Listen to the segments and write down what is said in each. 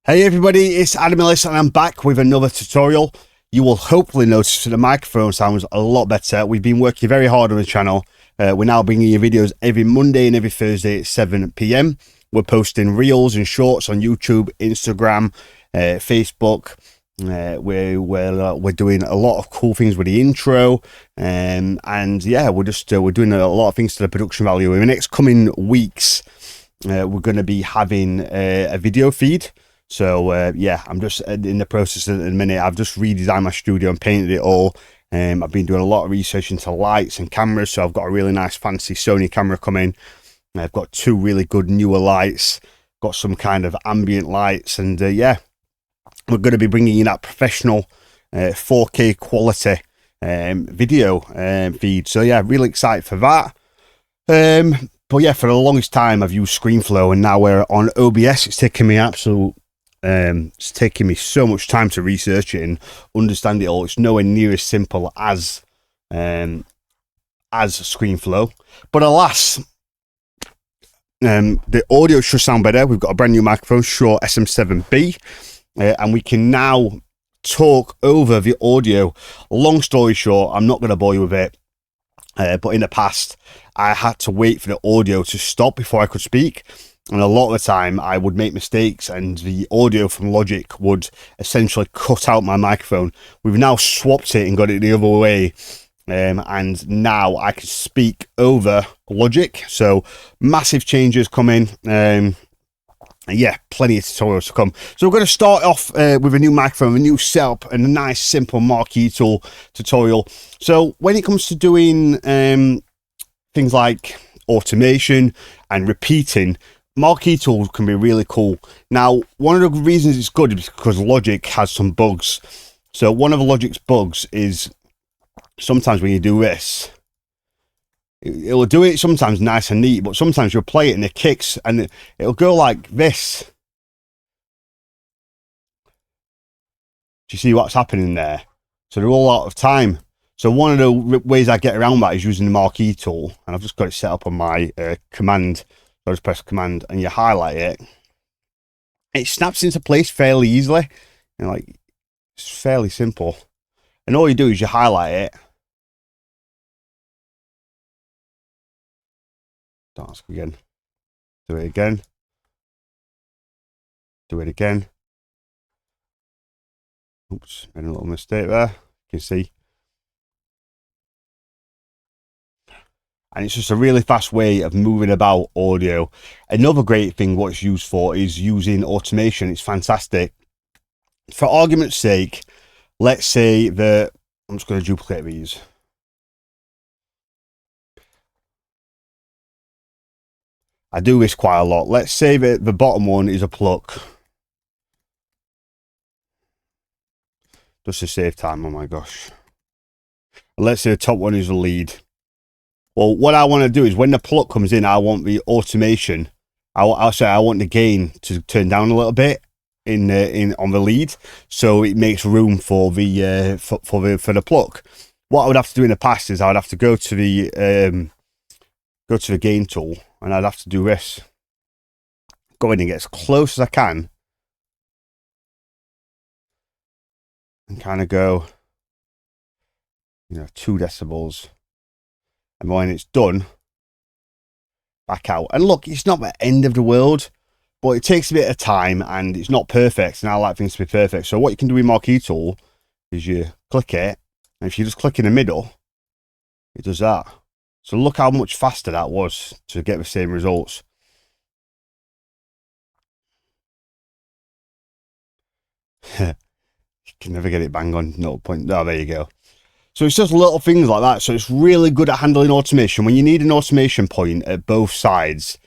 Hey everybody, it's Adam Ellis and I'm back with another tutorial. You will hopefully notice that the microphone sounds a lot better. We've been working very hard on the channel. We're now bringing you videos every Monday and every Thursday at 7 PM. We're posting reels and shorts on YouTube, Instagram, Facebook. We're doing a lot of cool things with the intro, and yeah, we're doing a lot of things to the production value. In the next coming weeks, we're going to be having a video feed. So yeah, I'm just in the process at the minute. I've just redesigned my studio and painted it all. I've been doing a lot of research into lights and cameras, so I've got a really nice fancy Sony camera coming. I've got two really good newer lights, got some kind of ambient lights, and yeah, we're going to be bringing you that professional 4K quality video feed. So yeah, really excited for that. But yeah, for the longest time I've used ScreenFlow, and now we're on OBS. It's taken me it's taking me so much time to research it and understand it all. It's nowhere near as simple as ScreenFlow, but alas, the audio should sound better. We've got a brand new microphone, Shure SM7B, and we can now talk over the audio. Long story short, I'm not going to bore you with it, but in the past I had to wait for the audio to stop before I could speak. And a lot of the time I would make mistakes and the audio from Logic would essentially cut out my microphone. We've now swapped it and got it the other way. And now I can speak over Logic. So massive changes coming. Yeah, plenty of tutorials to come. So we're going to start off with a new microphone, a new setup, and a nice simple Marquee tool tutorial. So when it comes to doing things like automation and repeating, Marquee tools can be really cool. Now, one of the reasons it's good is because Logic has some bugs. So one of Logic's bugs is sometimes when you do this, it'll do it sometimes nice and neat, but sometimes you'll play it and it kicks and it'll go like this. Do you see what's happening there? So they're all out of time. So one of the ways I get around that is using the Marquee tool, and I've just got it set up on my command. So I just press command and you highlight it. It snaps into place fairly easily. And like, it's fairly simple. And all you do is you highlight it. Don't ask again. Do it again. Do it again. Oops, made a little mistake there. You can see. And it's just a really fast way of moving about audio. Another great thing what it's used for is using automation. It's fantastic. For argument's sake, let's say that I'm just going to duplicate these. I do this quite a lot. Let's say that the bottom one is a pluck. Just to save time, oh my gosh. And let's say the top one is a lead. Well, what I want to do is when the pluck comes in, I want the automation. I'll say I want the gain to turn down a little bit on the lead, so it makes room for the for the pluck. What I would have to do in the past is I would have to go to the gain tool, and I'd have to do this. Go in and get as close as I can, and kind of go, 2 decibels. And when it's done, back out. And look, it's not the end of the world, but it takes a bit of time and it's not perfect. And I like things to be perfect. So what you can do with Marquee tool is you click it, and if you just click in the middle, it does that. So look how much faster that was to get the same results. You can never get it bang on, no point. Oh, there you go. So it's just little things like that. So it's really good at handling automation. When you need an automation point at both sides,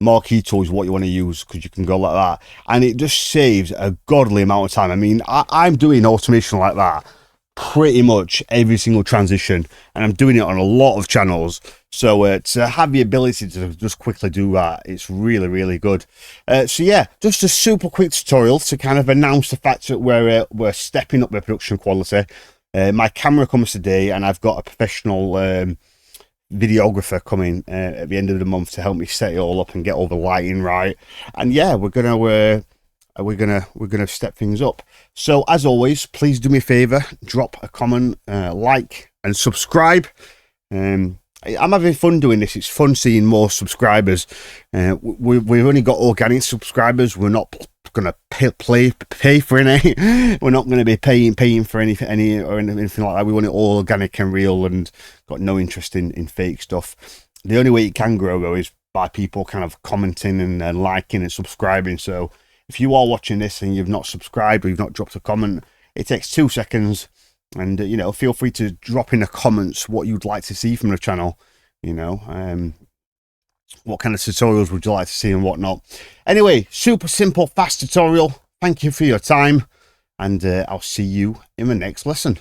Marquee tool is what you want to use, because you can go like that. And it just saves a godly amount of time. I mean, I'm doing automation like that pretty much every single transition. And I'm doing it on a lot of channels. So to have the ability to just quickly do that, it's really, really good. So yeah, just a super quick tutorial to kind of announce the fact that we're stepping up the production quality. My camera comes today, and I've got a professional videographer coming at the end of the month to help me set it all up and get all the lighting right. And yeah, we're gonna we're gonna step things up. So as always, please do me a favor, drop a comment, like and subscribe. I'm having fun doing this. It's fun seeing more subscribers. We've only got organic subscribers. We're not gonna pay for any. We're not gonna be paying for any or anything like that. We want it all organic and real, and got no interest in fake stuff. The only way it can grow though is by people kind of commenting and liking and subscribing. So if you are watching this and you've not subscribed or you've not dropped a comment, it takes 2 seconds. And, you know, feel free to drop in the comments what you'd like to see from the channel, you know, what kind of tutorials would you like to see and whatnot. Anyway, super simple, fast tutorial. Thank you for your time, and I'll see you in the next lesson.